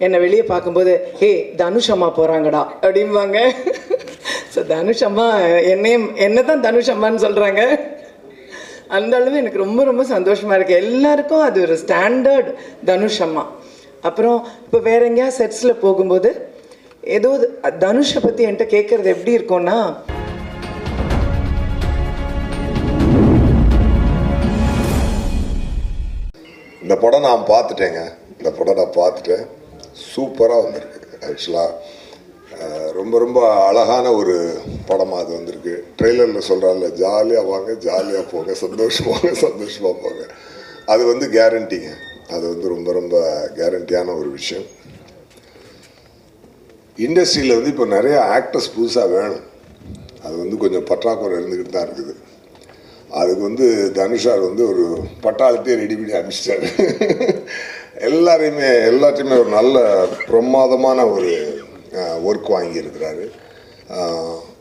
என்னை வெளியே பார்க்கும்போது ஹே தனுஷ் அம்மா போகிறாங்கடா அப்படிம்பாங்க. ஸோ தனுஷ் அம்மா என்ன தான் தனுஷ் அம்மான்னு சொல்கிறாங்க. அந்த அளவு எனக்கு ரொம்ப ரொம்ப சந்தோஷமாக இருக்குது. எல்லாருக்கும் அது ஒரு ஸ்டாண்டர்ட் தனுஷ் அம்மா. அப்புறம் இப்போ வேற எங்கேயா செட்ஸில் போகும்போது ஏதோ தனுஷை பற்றி என்கிட்ட கேட்குறது எப்படி இருக்கும்னா, இந்த படம் நான் பார்த்துட்டேங்க. இந்த படம் நான் பார்த்துட்டேன். சூப்பராக வந்திருக்கு. ஆக்சுவலாக ரொம்ப ரொம்ப அழகான ஒரு படமாக அது வந்திருக்கு. ட்ரெய்லரில் சொல்கிறாங்கல்ல, ஜாலியாக வாங்க ஜாலியாக போங்க, சந்தோஷமாக போங்க. அது வந்து கேரண்டிங்க. அது வந்து ரொம்ப ரொம்ப கேரண்டியான ஒரு விஷயம். இண்டஸ்ட்ரியில் வந்து இப்போ நிறைய ஆக்டர்ஸ் புதுசாக வேணும். அது வந்து கொஞ்சம் பற்றாக்குறை இருந்துக்கிட்டு தான் இருக்குது. அதுக்கு வந்து தனுஷார் வந்து ஒரு பட்டாளத்தையே ரெடி பண்ணி அனுப்பிச்சிட்டாரு. எல்லாத்தையுமே ஒரு நல்ல பிரமாதமான ஒரு ஒர்க் வாங்கியிருக்கிறாரு.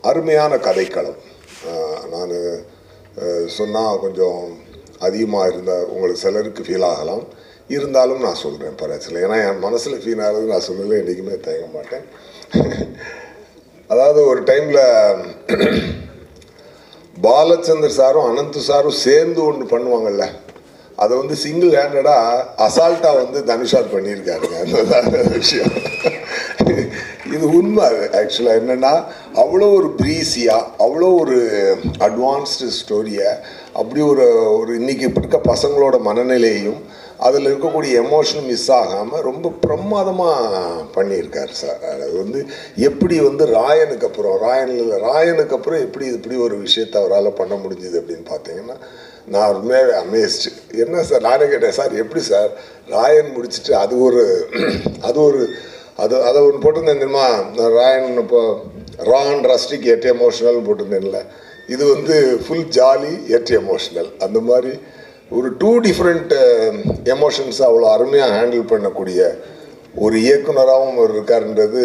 அருமையான கதைக்களம். நான் சொன்னால் கொஞ்சம் அதிகமாக இருந்தால் உங்களுக்கு சிலருக்கு ஃபீல் ஆகலாம். இருந்தாலும் நான் சொல்கிறேன் பரவாயில்ல. ஏன்னா என் மனசில் ஃபீல் ஆகிறது நான் சொல்லலை, என்றைக்குமே தயங்க மாட்டேன். அதாவது ஒரு டைமில் பாலச்சந்தர் சாரும் அனந்த் சாரும் சேர்ந்து ஒன்று பண்ணுவாங்கள்ல, அதை வந்து சிங்கிள் ஹேண்டடாக அசால்ட்டாக வந்து தனுஷார் பண்ணியிருக்காருங்க. அந்த விஷயம் இது உண்மை. ஆக்சுவலாக என்னென்னா, அவ்வளோ ஒரு ப்ரீஸியாக, அவ்வளோ ஒரு அட்வான்ஸ்டு ஸ்டோரியை, அப்படி ஒரு இன்றைக்கி இருக்க பசங்களோட மனநிலையையும் அதில் இருக்கக்கூடிய எமோஷனும் மிஸ் ஆகாமல் ரொம்ப பிரமாதமாக பண்ணியிருக்கார் சார். அது வந்து எப்படி வந்து ராயனுக்கு அப்புறம் எப்படி இப்படி ஒரு விஷயத்தை அவரால் பண்ண முடிஞ்சுது அப்படின்னு பார்த்தீங்கன்னா, நான் உண்மையாகவே அமேஸ்டு. என்ன சார், நானே கேட்டேன், சார் எப்படி சார் ராயன் முடிச்சுட்டு அதை ஒன்று போட்டிருந்தேன் தெரியுமா, ராயன் இப்போ ரான் ரஸ்டிக் எட் எமோஷனல் போட்டிருந்தேன்ல, இது வந்து ஃபுல் ஜாலி எட் எமோஷனல். அந்த மாதிரி ஒரு 2 டிஃப்ரெண்ட் எமோஷன்ஸ் அவ்வளோ அருமையாக ஹேண்டில் பண்ணக்கூடிய ஒரு இயக்குனராகவும் அவர் இருக்காருன்றது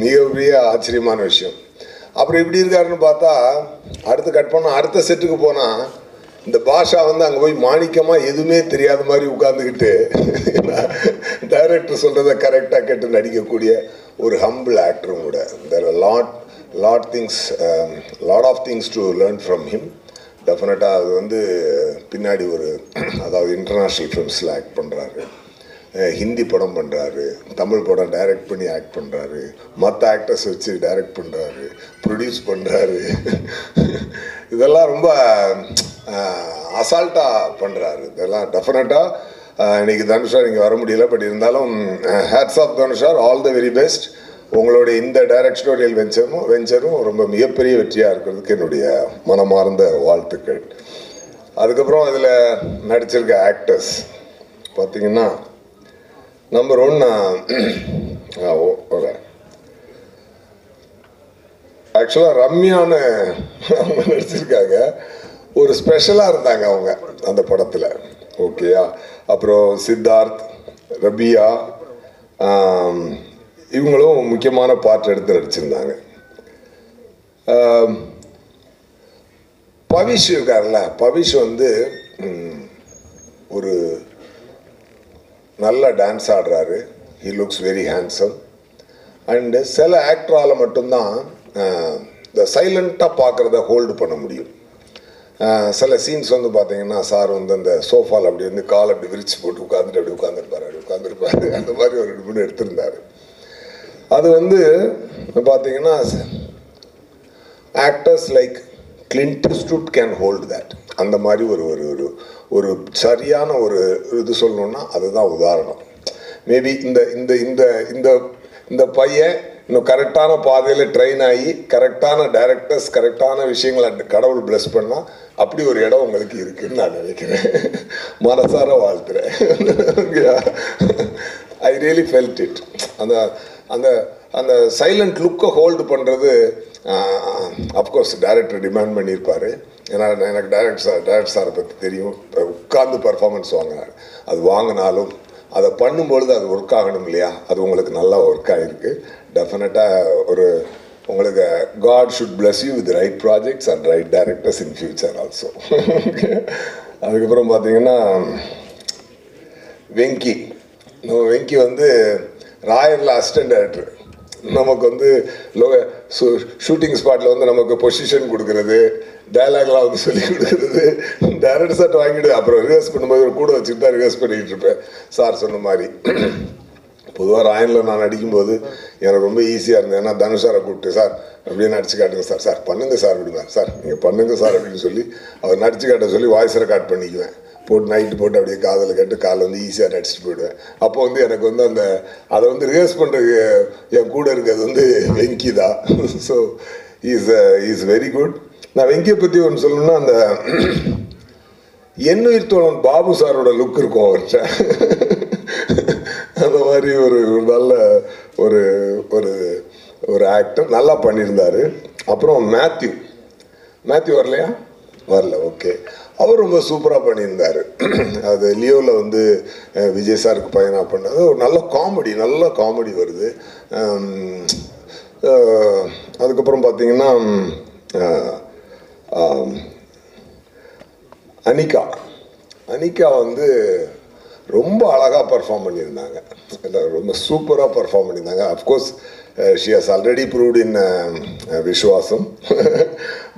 மிகப்பெரிய ஆச்சரியமான விஷயம். அப்புறம் எப்படி இருக்காருன்னு பார்த்தா, அடுத்து கட் பண்ணால் அடுத்த செட்டுக்கு போனால் இந்த பாஷா வந்து அங்கே போய் மாணிக்கமாக எதுவுமே தெரியாத மாதிரி உட்காந்துக்கிட்டு டைரக்டர் சொல்கிறத கரெக்டாக கேட்டு நடிக்கக்கூடிய ஒரு ஹம்பிள் ஆக்டரும் கூட. There are lot of things to learn from him. டெஃபினட்டாக அது வந்து பின்னாடி அதாவது இன்டர்நேஷ்னல் ஃபிலிம்ஸில் ஆக்ட் பண்ணுறாரு, ஹிந்தி படம் பண்ணுறாரு, தமிழ் படம் டைரக்ட் பண்ணி ஆக்ட் பண்ணுறாரு, மற்ற ஆக்டர்ஸ் வச்சு டைரக்ட் பண்ணுறாரு, ப்ரொடியூஸ் பண்ணுறாரு. இதெல்லாம் ரொம்ப அசால்ட்டாக பண்ணுறாரு. இதெல்லாம் டெஃபினட்டாக இன்றைக்கி தனுஷார் இங்கே வர முடியல. பட் இருந்தாலும் hats off Dhanush sir, all the very best. உங்களுடைய இந்த டைரக்டோரியல் வெஞ்சரும் ரொம்ப மிகப்பெரிய வெற்றியாக இருக்கிறதுக்கு என்னுடைய மனமார்ந்த வாழ்த்துக்கள். அதுக்கப்புறம் அதில் நடிச்சிருக்க ஆக்டர்ஸ் பார்த்தீங்கன்னா, நம்பர் 1 ஆக்சுவலாக ரம்யான்னு அவங்க நடிச்சிருக்காங்க. ஒரு ஸ்பெஷலாக இருந்தாங்க அவங்க அந்த படத்தில். ஓகேயா. அப்புறம் சித்தார்த், ரபியா, இவங்களும் முக்கியமான பார்ட் எடுத்து நடிச்சிருந்தாங்க. பவிஷ் இருக்கார்ல, பவிஷ் வந்து ஒரு நல்ல டான்ஸ் ஆடுறாரு. He looks very handsome. And சில ஆக்டரால் மட்டும்தான் இந்த சைலண்ட்டாக பார்க்குறத ஹோல்டு பண்ண முடியும். சில சீன்ஸ் வந்து பார்த்தீங்கன்னா, சார் வந்து அந்த சோஃபாவில் அப்படி வந்து கால் அப்படி விரிச்சு போட்டு உட்காந்துருப்பாரு. அந்த மாதிரி ஒரு 2 3 எடுத்திருந்தார். அது வந்து பார்த்தீங்கன்னா, actors like Clint Eastwood can hold that. அந்த மாதிரி ஒரு சரியான இது சொல்லணுன்னா அதுதான் உதாரணம். மேபி இந்த பையன் இன்னும் கரெக்டான பாதையில் ட்ரெயின் ஆகி கரெக்டான டைரக்டர்ஸ் கரெக்டான விஷயங்களை கடவுள் பிளஸ் பண்ணால் அப்படி ஒரு இடம் உங்களுக்கு இருக்குதுன்னு நான் நினைக்கிறேன். மனசார வாழ்த்துறேன். I really felt it. அந்த சைலண்ட் லுக்கை ஹோல்டு பண்ணுறது அஃப்கோர்ஸ் டைரக்டர் டிமாண்ட் பண்ணியிருப்பார். ஏன்னா எனக்கு டைரக்டர் சாரை பற்றி தெரியும். உட்கார்ந்து பர்ஃபார்மன்ஸ் வாங்கினார். அது வாங்கினாலும் அதை பண்ணும்பொழுது அது ஒர்க் ஆகணும் இல்லையா, அது உங்களுக்கு நல்லா ஒர்க் ஆகிருக்கு. டெஃபினட்டாக உங்களுக்கு God should bless you with right projects and right directors in future also. அதுக்கப்புறம் பார்த்தீங்கன்னா வெங்கி வந்து ராயரில் அசிஸ்டன்ட் டைரக்டர். நமக்கு வந்து ஷூட்டிங் ஸ்பாட்டில் வந்து நமக்கு பொசிஷன் கொடுக்குறது, டைலாக்லாம் வந்து சொல்லி கொடுக்குறது, டைரக்டர் சார்ட் வாங்கிட்டு அப்புறம் ரிஹர்ஸ் பண்ணும்போது கூட வச்சுட்டு தான் ரிஹர்ஸ் பண்ணிகிட்டு இருப்பேன். சார் சொன்ன மாதிரி பொதுவாக ராயனில் நான் நடிக்கும்போது எனக்கு ரொம்ப ஈஸியாக இருந்தது. ஏன்னா தனுஷாரை கூப்பிட்டு சார் அப்படியே நடிச்சு காட்டுங்க சார், சார் பண்ணுங்க சார் அப்படின்னா, சார் நீங்கள் பண்ணுங்க சார் அப்படின்னு சொல்லி அவர் நடிச்சு காட்ட சொல்லி வாய்ஸ் ரெக்கார்ட் பண்ணிக்குவேன். போட்டு நைட்டு போட்டு அப்படியே காதில் கேட்டு காலை வந்து ஈஸியாக நடிச்சுட்டு போயிடுவேன். அப்போ வந்து எனக்கு வந்து அந்த அதை வந்து ரிஹர்ஸ் பண்ணுறதுக்கு என் கூட இருக்கிறது வந்து வெங்கி தான். So is very good. நான் வெங்கியை பற்றி ஒன்று சொல்லணும்னா, அந்த எண்ணுயிர் தோழன் பாபு சாரோட லுக் இருக்கும் அவர்கிட்ட. அந்த மாதிரி ஒரு நல்ல ஒரு ஒரு ஒரு ஆக்டர், நல்லா பண்ணியிருந்தார். அப்புறம் மேத்யூ வரலையா? வரல, ஓகே. அவர் ரொம்ப சூப்பராக பண்ணியிருந்தார். அது லியோவில் வந்து விஜய் சாருக்கு பையனாக பண்ணது ஒரு நல்ல காமெடி வருது. அதுக்கப்புறம் பார்த்தீங்கன்னா அனிகா வந்து ரொம்ப அழகாக பர்ஃபார்ம் பண்ணியிருந்தாங்க, ரொம்ப சூப்பராக பர்ஃபார்ம் பண்ணியிருந்தாங்க. Of course she has already proved in Viswasam,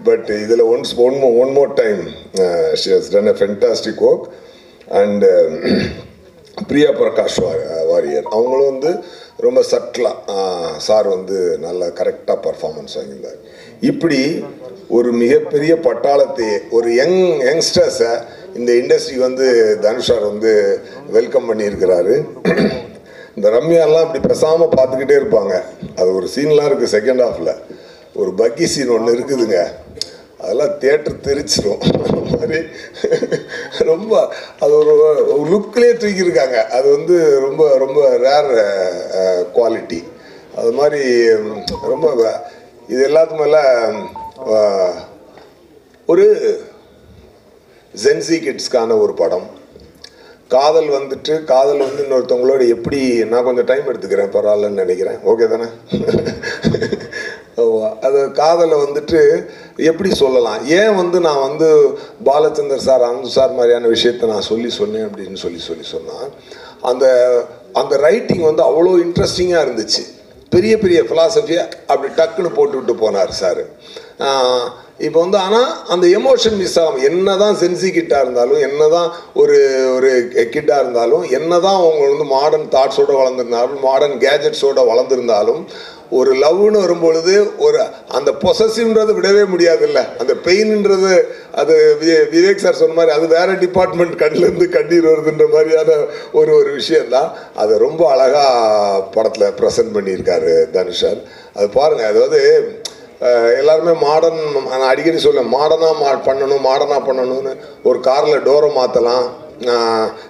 but இதில் one more time she has done a fantastic work. And Priya Prakash Varrier அவங்களும் வந்து ரொம்ப சட்டிலாக சார் வந்து நல்லா கரெக்டாக பர்ஃபார்மன்ஸ் வாங்கியிருந்தார். இப்படி ஒரு மிகப்பெரிய பட்டாளத்தை, ஒரு யங்ஸ்டர்ஸை இந்த இண்டஸ்ட்ரி வந்து தனுஷார் வந்து வெல்கம் பண்ணியிருக்கிறாரு. இந்த ரம்யாலாம் இப்படி பேசாமல் பார்த்துக்கிட்டே இருப்பாங்க. அது ஒரு சீன்லாம் இருக்குது செகண்ட் ஹாஃபில், ஒரு பக்கி சீன் ஒன்று இருக்குதுங்க, அதெல்லாம் தியேட்டர் தெரிச்சிடும். அந்த மாதிரி ரொம்ப அது ஒரு லுக்லேயே தூக்கியிருக்காங்க. அது வந்து ரொம்ப ரொம்ப ரேர் குவாலிட்டி. அது மாதிரி ரொம்ப இது எல்லாத்து மேலே ஒரு ஜென்சி கிட்ஸ்க்கான ஒரு படம். காதல் வந்து இன்னொருத்தவங்களோட எப்படி, நான் கொஞ்சம் டைம் எடுத்துக்கிறேன் பரவாயில்லன்னு நினைக்கிறேன், ஓகே தானே? அது காதலை வந்துட்டு எப்படி சொல்லலாம், ஏன் வந்து நான் வந்து பாலச்சந்தர் சார் அனந்த் சார் மாதிரியான விஷயத்தை நான் சொன்னேன் அப்படின்னு சொல்லி சொன்னால், அந்த ரைட்டிங் வந்து அவ்வளோ இன்ட்ரெஸ்டிங்காக இருந்துச்சு. பெரிய பெரிய ஃபிலாசபியை அப்படி டக்குன்னு போட்டுவிட்டு போனார் சார். இப்போ வந்து ஆனால் அந்த எமோஷன் மிஸ் ஆகும். என்ன தான் சென்சி கிட்டாக இருந்தாலும், என்ன தான் ஒரு கிட்டாக இருந்தாலும், என்ன தான் அவங்க வந்து மாடர்ன் தாட்ஸோடு வளர்ந்துருந்தாலும், மாடர்ன் கேஜெட்ஸோடு வளர்ந்துருந்தாலும், ஒரு லவ்னு வரும்பொழுது ஒரு அந்த பொசசிவ்ன்றது விடவே முடியாது இல்லை. அந்த பெயின்ன்றது அது விவேக் சார் சொன்ன மாதிரி அது வேற டிபார்ட்மெண்ட் கண்ணிலேருந்து கண்ணீர் வருதுன்ற மாதிரியான ஒரு விஷயந்தான். அதை ரொம்ப அழகாக படத்தில் ப்ரெசென்ட் பண்ணியிருக்காரு தனுஷார். அது பாருங்கள், அதாவது எல்லாருமே மாடர்ன், நான் அடிக்கடி சொல்லுவேன், மாடர்னாக பண்ணணும்னு. ஒரு காரில் டோரை மாற்றலாம்,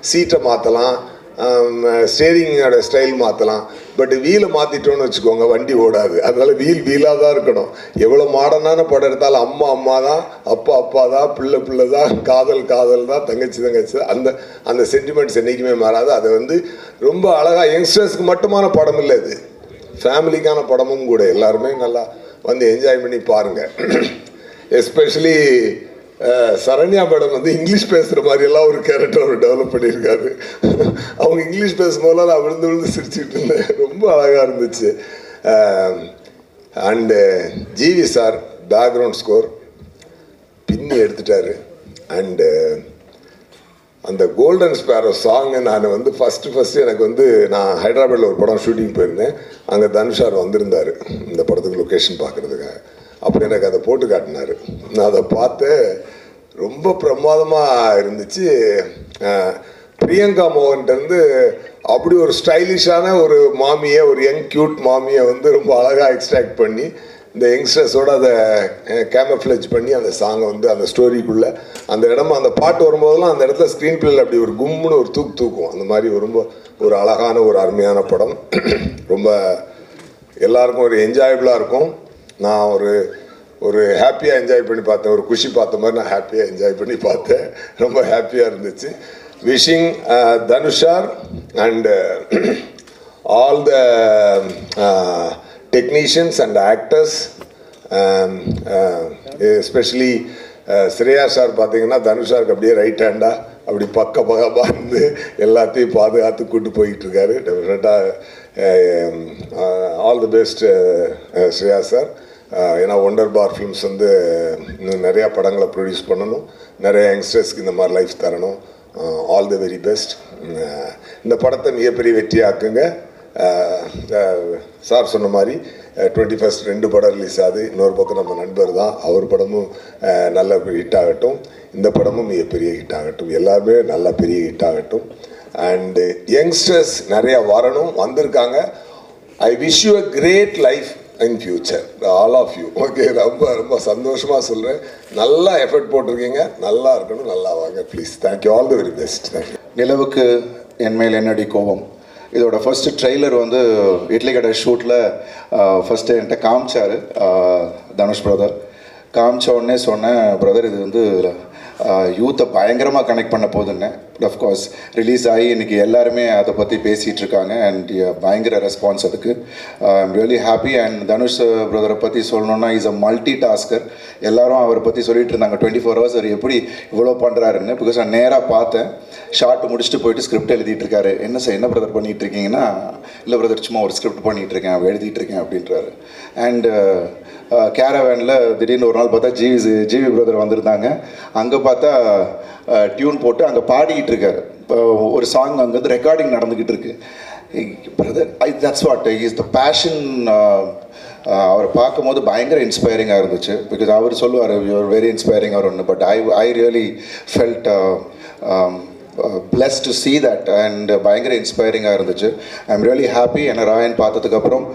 சீட்டை மாற்றலாம், ஸ்டேரிங்கோட ஸ்டைல் மாற்றலாம், பட் வீலை மாற்றிட்டோன்னு வச்சுக்கோங்க வண்டி ஓடாது. அதனால வீலாக தான் இருக்கணும். எவ்வளோ மாடர்னான படம் எடுத்தாலும் அம்மா தான், அப்பா தான், பிள்ளை தான், காதல் தான், தங்கச்சி தான், அந்த சென்டிமெண்ட்ஸ் என்றைக்குமே மாறாது. அது வந்து ரொம்ப அழகாக யங்ஸ்டர்ஸ்க்கு மட்டுமான படம் இல்லை, இது ஃபேமிலிக்கான படமும் கூட. எல்லாருமே நல்லா வந்து என்ஜாய் பண்ணி பாருங்கள். எஸ்பெஷலி சரண்யா மேடம் வந்து இங்கிலீஷ் பேசுகிற மாதிரியெல்லாம் ஒரு கேரக்டர் அவர் டெவலப் பண்ணியிருக்காரு. அவங்க இங்கிலீஷ் பேசும்போதெல்லாம் நான் விழுந்து சிரிச்சுட்டு இருந்தேன், ரொம்ப அழகாக இருந்துச்சு. And GV sir background score பின்னி எடுத்துட்டாரு. அண்டு அந்த கோல்டன் ஸ்பேரோ சாங்கு நான் வந்து ஃபஸ்ட்டு எனக்கு வந்து நான் ஹைதராபாத்தில் ஒரு படம் ஷூட்டிங் போயிருந்தேன். அங்கே தனுஷார் வந்திருந்தார் இந்த படத்துக்கு லொக்கேஷன் பார்க்குறதுக்காக. அப்படி எனக்கு அதை போட்டு காட்டினார். நான் அதை பார்த்து ரொம்ப பிரமாதமாக இருந்துச்சு. பிரியங்கா மோகன்கிட்டருந்து அப்படி ஒரு ஸ்டைலிஷான ஒரு மாமியை, ஒரு யங் க்யூட் மாமியை வந்து ரொம்ப அழகாக எக்ஸ்ட்ராக்ட் பண்ணி இந்த யங்ஸ்டர்ஸோடு அதை கேமஃப்ளேஜ் பண்ணி அந்த சாங்கை வந்து அந்த ஸ்டோரிக்குள்ளே அந்த இடமா அந்த பாட்டு வரும்போதெல்லாம் அந்த இடத்துல ஸ்க்ரீன் பிளேயில் அப்படி ஒரு கும்முன்னு ஒரு தூக்கும். அந்த மாதிரி ரொம்ப ஒரு அழகான ஒரு அருமையான படம். ரொம்ப எல்லாருக்கும் ஒரு என்ஜாயபிளாக இருக்கும். நான் ஒரு ஹாப்பியாக என்ஜாய் பண்ணி பார்த்தேன், ஒரு குஷி பார்த்த மாதிரி நான் ஹாப்பியாக என்ஜாய் பண்ணி பார்த்தேன். ரொம்ப ஹாப்பியாக இருந்துச்சு. Wishing தனுஷார் and all the technicians and actors, especially Shreya sir பார்த்தீங்கன்னா தனுஷாருக்கு அப்படியே ரைட் ஹேண்டாக அப்படி பக்கமாக இருந்து எல்லாத்தையும் பாதுகாத்து கூட்டு போயிட்டு இருக்காரு. டெஃபினட்டாக all the best Shreya sir. ஏன்னா ஒண்டர் பார் ஃபிலிம்ஸ் வந்து இன்னும் நிறையா படங்களை ப்ரொடியூஸ் பண்ணணும், நிறைய யங்ஸ்டர்ஸ்க்கு இந்த மாதிரி லைஃப் தரணும். All the very best. இந்த படத்தை மிகப்பெரிய வெற்றியாக்குங்க. சார் சொன்ன மாதிரி 21st 2 படம் ரிலீஸ் ஆகுது. இன்னொரு பக்கம் நம்ம நண்பர் தான், அவர் படமும் நல்ல ஹிட் ஆகட்டும், இந்த படமும் மிகப்பெரிய ஹிட் ஆகட்டும், எல்லாருமே நல்ல பெரிய ஹிட் ஆகட்டும். அண்டு யங்ஸ்டர்ஸ் நிறையா வரணும், வந்திருக்காங்க. I wish you a great life in future, all of you. Okay, ரொம்ப ரொம்ப சந்தோஷமாக சொல்கிறேன். நல்லா எஃபர்ட் போட்டிருக்கீங்க, நல்லா இருக்கணும், நல்லா வாங்க please. Thank you, all the very best. Thank you. நிலவுக்கு என்மேல் என்னடி கோபம் இதோட ஃபஸ்ட்டு ட்ரெய்லர் வந்து இட்லி கடை ஷூட்டில் ஃபஸ்ட்டு என்கிட்ட காமிச்சார் தனுஷ் பிரதர். காமிச்ச உடனே சொன்னேன், பிரதர் இது வந்து யூத்தை பயங்கரமாக கனெக்ட் பண்ண போகுதுன்னு. அஃப்கோர்ஸ் ரிலீஸ் ஆகி இன்றைக்கி எல்லாருமே அதை பற்றி பேசிகிட்டு இருக்காங்க அண்ட் பயங்கர ரெஸ்பான்ஸ் அதுக்கு. I'm really happy. And Dhanush பிரதரை பற்றி சொல்லணுன்னா இஸ் அ மல்டி டாஸ்கர். எல்லாரும் அவரை பற்றி சொல்லிட்டு இருந்தாங்க 24 hours அவர் எப்படி இவ்வளோ பண்ணுறாருன்னு. பிகாஸ் நான் நேராக பார்த்தேன், ஷார்ட் முடிச்சுட்டு போயிட்டு ஸ்கிரிப்ட் எழுதிட்டு இருக்காரு. என்ன சார் என்ன பிரதர் பண்ணிகிட்டு இருக்கீங்கன்னா, இல்லை பிரதர் சும்மா ஒரு ஸ்கிரிப்ட் பண்ணிகிட்டு இருக்கேன், எழுதிட்டு இருக்கேன் அப்படின்றாரு. அண்டு கேரவேனில் திடீர்னு ஒரு நாள் பார்த்தா ஜிவி பிரதர் வந்திருந்தாங்க. அங்கே பார்த்தா டியூன் போட்டு அங்கே பாடிக்கிட்டு இருக்காரு. இப்போ ஒரு சாங் அங்கே ரெக்கார்டிங் நடந்துக்கிட்டு இருக்கு. Brother that's what is the passion. அவரை பார்க்கும்போது பயங்கர இன்ஸ்பைரிங்காக இருந்துச்சு. பிகாஸ் அவர் சொல்லுவார் யூஆர் வெரி இன்ஸ்பைரிங் அவர் ஒன்று. But I really felt blessed to see that and பயங்கர இன்ஸ்பைரிங்காக இருந்துச்சு. I'm really happy. ஏன்னா ராயன் பார்த்ததுக்கப்புறம்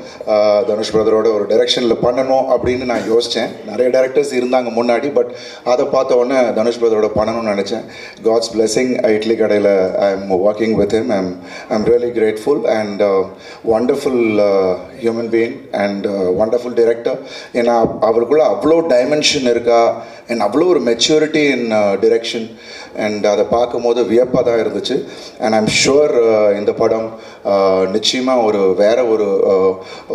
தனுஷ் பிரதரோட ஒரு டைரெக்ஷனில் பண்ணணும் அப்படின்னு நான் யோசித்தேன். நிறைய டேரக்டர்ஸ் இருந்தாங்க முன்னாடி, பட் அதை பார்த்த உடனே தனுஷ் பிரதரோட பண்ணணும்னு நினச்சேன். God's blessing. இட்லி கடையில் I am working with him. I'm really grateful and wonderful human being and wonderful director. ஏன்னா அவருக்குள்ள அவ்வளோ டைமென்ஷன் இருக்கா அண்ட் அவ்வளோ ஒரு மெச்சூரிட்டி இன் டிரெக்ஷன். அண்ட் அதை பார்க்கும்போது வியப்பாக தான் இருந்துச்சு. அண்ட் ஐம் ஷுவர் இந்த படம் நிச்சயமாக வேற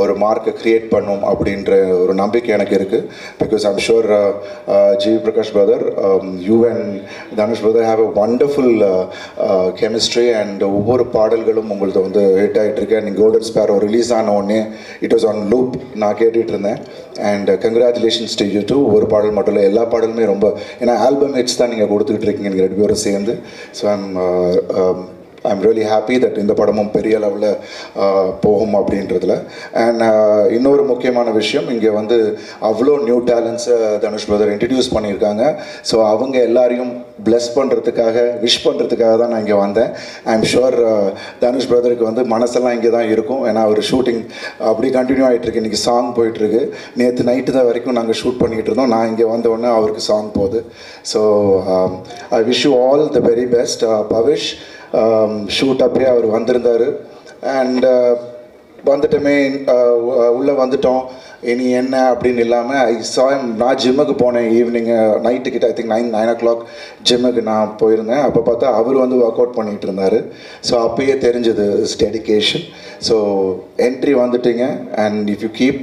ஒரு மார்க்கை க்ரியேட் பண்ணும் அப்படின்ற ஒரு நம்பிக்கை எனக்கு இருக்குது. Because I'm sure GV Prakash brother, you and Dhanush brother have a wonderful chemistry. And ஒவ்வொரு பாடல்களும் உங்களுக்கு வந்து ஹிட் ஆகிட்டு நீங்கள் கோல்டன் ஸ்பேரோ ரிலீஸ் ஆன உடனே இட் வாஸ் ஆன் லூப் நான் கேட்டுட்டு இருந்தேன். And congratulations to you too. ஒரு பாடல் மட்டும் இல்லை, எல்லா பாடலுமே ரொம்ப, ஏன்னா ஆல்பம் ஹிட்ஸ் தான் நீங்கள் கொடுத்துக்கிட்டு இருக்கீங்க ரெண்டு பேரும் சேர்ந்து. So I'm really happy that இந்த படமும் பெரிய லெவலில் போகும் அப்படின்றதுல. அண்ட் இன்னொரு முக்கியமான விஷயம், இங்கே வந்து அவ்வளோ நியூ டேலண்ட்ஸை தனுஷ் பிரதர் இன்ட்ரடியூஸ் பண்ணியிருக்காங்க. ஸோ அவங்க எல்லாரையும் பிளஸ் பண்ணுறதுக்காக, விஷ் பண்ணுறதுக்காக தான் நான் இங்கே வந்தேன். ஐம் ஷுவர் தனுஷ் பிரதருக்கு வந்து மனசெல்லாம் இங்கே தான் இருக்கும். ஏன்னா அவர் ஷூட்டிங் அப்படி கண்டினியூ ஆகிட்டுருக்கு. இன்றைக்கி சாங் போயிட்டுருக்கு. நேற்று நைட்டு தான் வரைக்கும் நாங்கள் ஷூட் பண்ணிகிட்டு இருந்தோம். நான் இங்கே வந்த உடனே அவருக்கு சாங் போகுது. So I wish you all the very best. Pavish shoot அப்பயே அவர் வந்திருந்தார். அண்ட் வந்துட்டோமே, உள்ளே வந்துட்டோம், இனி என்ன அப்படின்னு இல்லாமல் நான் ஜிம்முக்கு போனேன் ஈவினிங்கு நைட்டுக்கிட்ட ஐ திங்க் 9 o'clock ஜிம்முக்கு நான் போயிருந்தேன். அப்போ பார்த்தா அவர் வந்து ஒர்க் அவுட் பண்ணிகிட்டு இருந்தார். ஸோ அப்பயே தெரிஞ்சது இஸ் டெடிகேஷன். ஸோ என்ட்ரி வந்துட்டீங்க. And if you keep